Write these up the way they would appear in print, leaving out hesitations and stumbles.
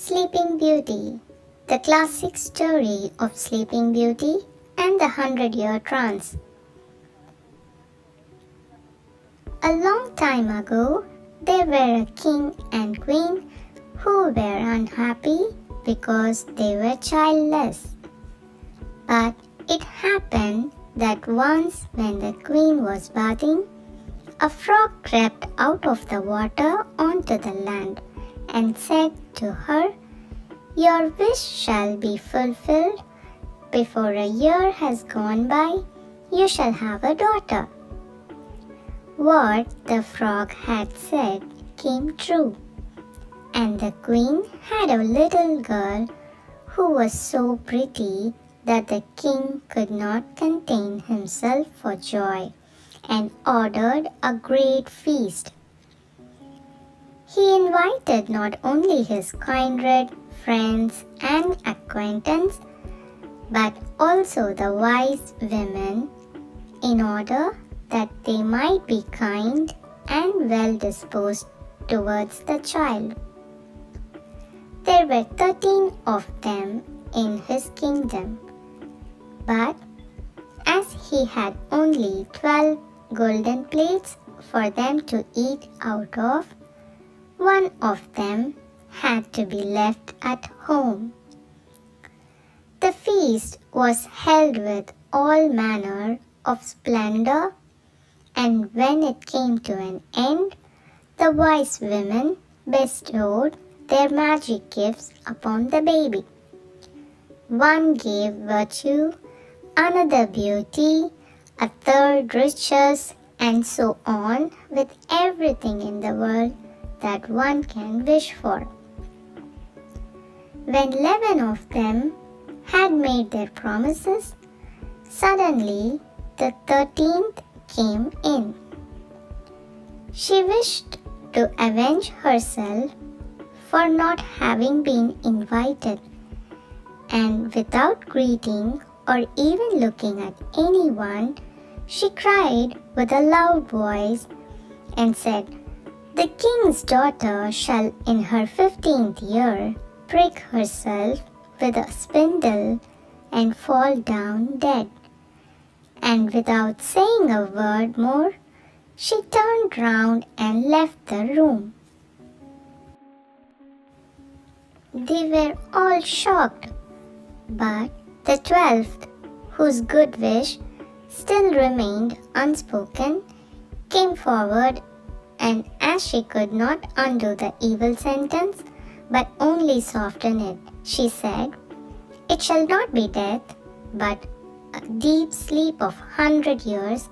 Sleeping Beauty, the classic story of Sleeping Beauty and the 100-Year Trance. A long time ago, there were a king and queen who were unhappy because they were childless. But it happened that once when the queen was bathing, a frog crept out of the water onto the land and said to her, "Your wish shall be fulfilled. Before a year has gone by, you shall have a daughter." What the frog had said came true, and the queen had a little girl who was so pretty that the king could not contain himself for joy and ordered a great feast. He invited not only his kindred, friends, and acquaintance, but also the wise women, in order that they might be kind and well disposed towards the child. There were 13 of them in his kingdom, but as he had only 12 golden plates for them to eat out of, one of them had to be left at home. The feast was held with all manner of splendor, and when it came to an end, the wise women bestowed their magic gifts upon the baby. One gave virtue, another beauty, a third riches, and so on with everything in the world that one can wish for. When 11 of them had made their promises, suddenly the 13th came in. She wished to avenge herself for not having been invited, and without greeting or even looking at anyone, she cried with a loud voice and said, "The king's daughter shall in her 15th year prick herself with a spindle and fall down dead." And without saying a word more, she turned round and left the room. They were all shocked, but the 12th, whose good wish still remained unspoken, came forward, and as she could not undo the evil sentence, but only soften it, she said, "It shall not be death, but a deep sleep of 100 years,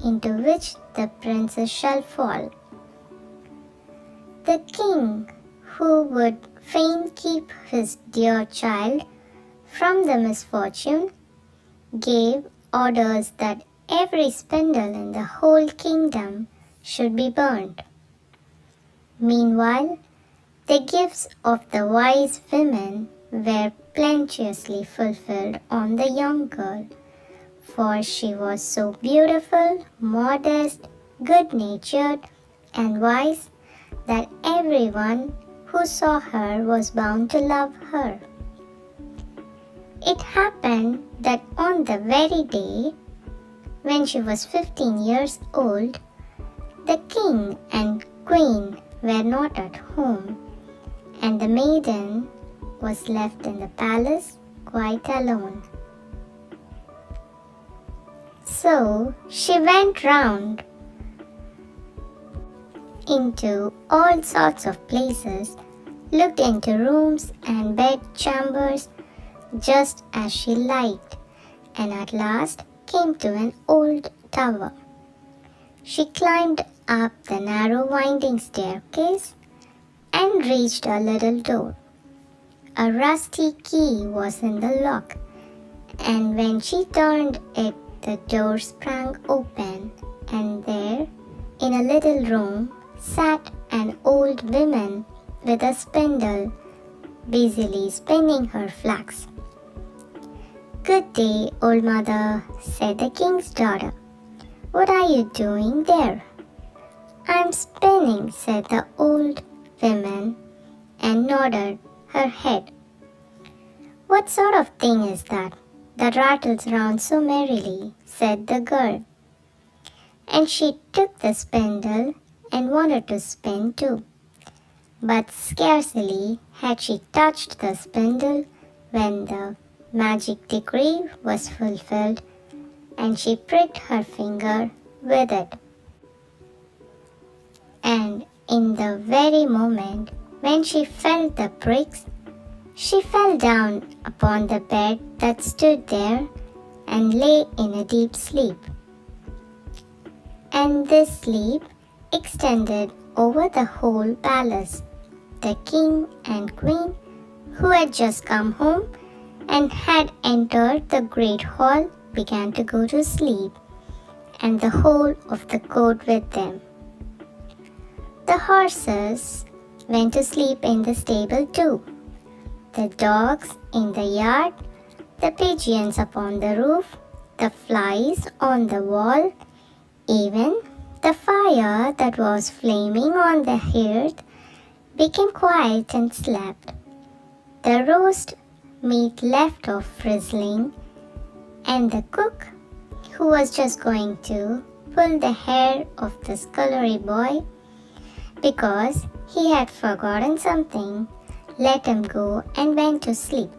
into which the princess shall fall." The king, who would fain keep his dear child from the misfortune, gave orders that every spindle in the whole kingdom should be burnt. Meanwhile, the gifts of the wise women were plenteously fulfilled on the young girl, for she was so beautiful, modest, good-natured, and wise that everyone who saw her was bound to love her. It happened that on the very day when she was 15 years old, the king and queen were not at home, and the maiden was left in the palace quite alone. So she went round into all sorts of places, looked into rooms and bed chambers just as she liked, and at last came to an old tower. She climbed up the narrow winding staircase and reached a little door. A rusty key was in the lock, and when she turned it, the door sprang open, and there, in a little room, sat an old woman with a spindle, busily spinning her flax. "Good day, old mother," said the king's daughter. "What are you doing there?" "I'm spinning," said the old woman, and nodded her head. "What sort of thing is that rattles around so merrily?" said the girl. And she took the spindle and wanted to spin too. But scarcely had she touched the spindle when the magic decree was fulfilled, and she pricked her finger with it. And in the very moment when she felt the pricks, she fell down upon the bed that stood there and lay in a deep sleep. And this sleep extended over the whole palace. The king and queen, who had just come home and had entered the great hall, began to go to sleep, and the whole of the court with them. The horses went to sleep in the stable too, the dogs in the yard, the pigeons upon the roof, the flies on the wall, even the fire that was flaming on the hearth became quiet and slept. The roast meat left off frizzling, and the cook, who was just going to pull the hair of the scullery boy because he had forgotten something, let him go and went to sleep.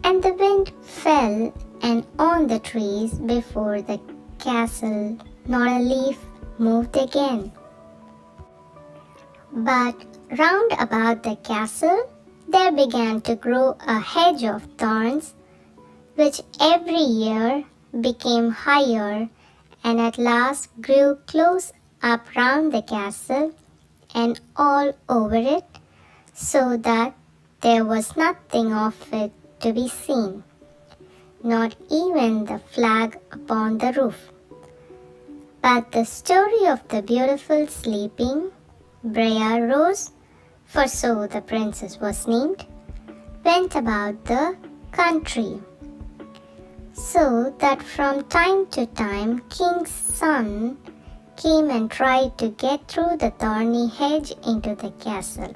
And the wind fell and on the trees before the castle not a leaf moved again. But round about the castle there began to grow a hedge of thorns, which every year became higher and at last grew close up round the castle and all over it, so that there was nothing of it to be seen, not even the flag upon the roof. But the story of the beautiful sleeping Briar Rose, for so the princess was named, went about the country, so that from time to time King's son came and tried to get through the thorny hedge into the castle.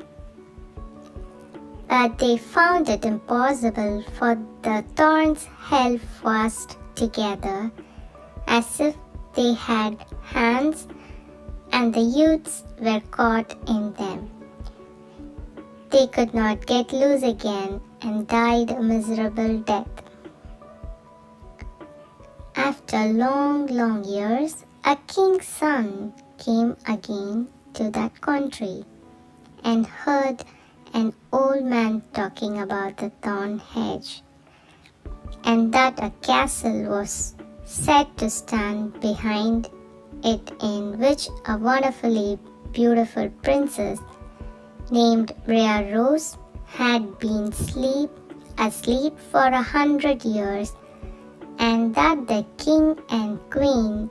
But they found it impossible, for the thorns held fast together as if they had hands, and the youths were caught in them. They could not get loose again and died a miserable death. After long years, a king's son came again to that country and heard an old man talking about the thorn hedge, and that a castle was set to stand behind it, in which a wonderfully beautiful princess named Briar Rose had been asleep for 100 years, and that the king and queen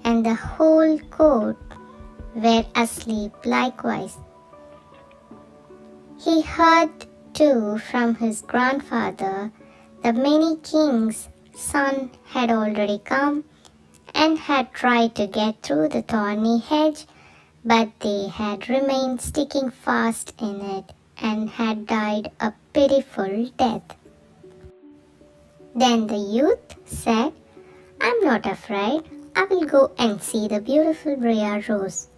and the whole court were asleep likewise. He heard too from his grandfather that many kings' sons had already come and had tried to get through the thorny hedge, but they had remained sticking fast in it and had died a pitiful death. Then the youth said, "I'm not afraid. I will go and see the beautiful Briar Rose."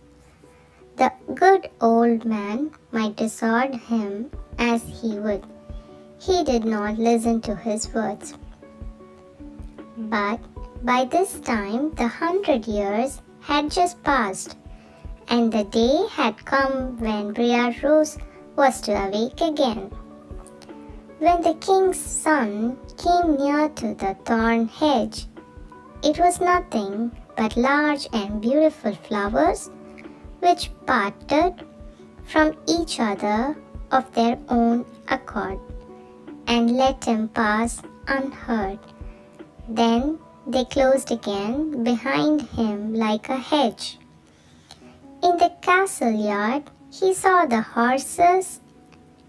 The good old man might dissuade him as he would. He did not listen to his words. But by this time the 100 years had just passed, and the day had come when Briar Rose was to awake again. When the king's son came near to the thorn hedge, it was nothing but large and beautiful flowers which parted from each other of their own accord and let him pass unheard. Then they closed again behind him like a hedge. In the castle yard he saw the horses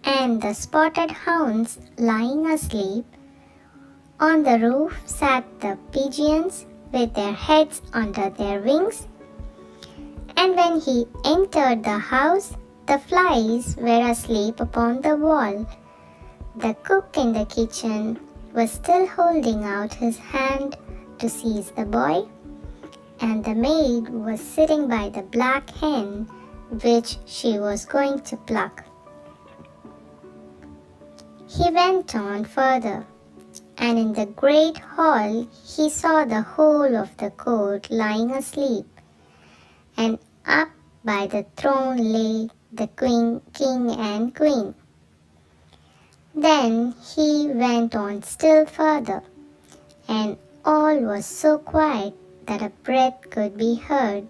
and the spotted hounds lying asleep. On the roof sat the pigeons with their heads under their wings. And when he entered the house, The flies were asleep upon the wall. The cook in the kitchen was still holding out his hand to seize the boy, and the maid was sitting by the black hen which she was going to pluck. He went on further, and in the great hall he saw the whole of the court lying asleep, and up by the throne lay the king and queen. Then he went on still further, and all was so quiet that a breath could be heard.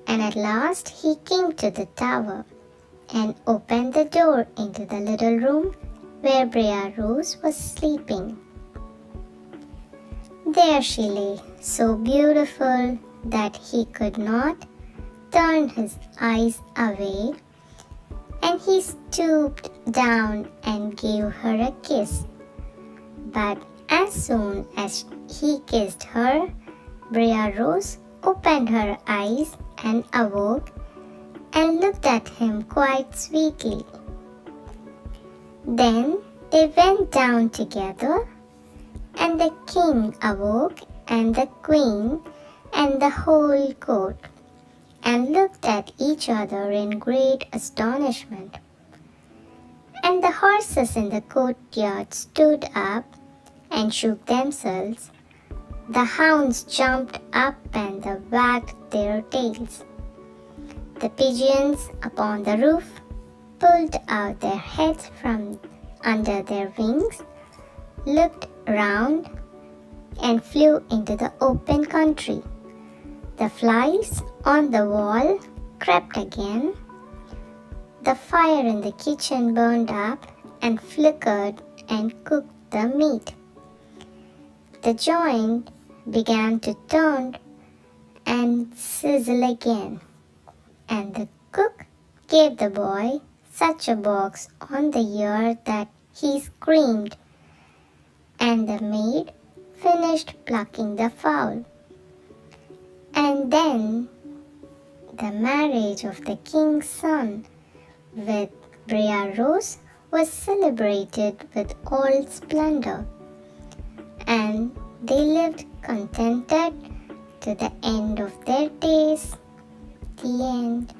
And at last he came to the tower and opened the door into the little room where Briar Rose was sleeping. There she lay, so beautiful that he could not turn his eyes away, and he stooped down and gave her a kiss. But as soon as he kissed her, Briar Rose opened her eyes and awoke and looked at him quite sweetly. Then they went down together, and the king awoke, and the queen, and the whole court, and looked at each other in great astonishment. And the horses in the courtyard stood up and shook themselves. The hounds jumped up and wagged their tails. The pigeons upon the roof pulled out their heads from under their wings, looked round, and flew into the open country. The flies on the wall crept again. The fire in the kitchen burned up and flickered and cooked the meat. The joint began to turn and sizzle again, and the cook gave the boy such a box on the ear that he screamed, and the maid finished plucking the fowl. And then the marriage of the king's son with Briar Rose was celebrated with all splendor, and they lived contented to the end of their days. The end.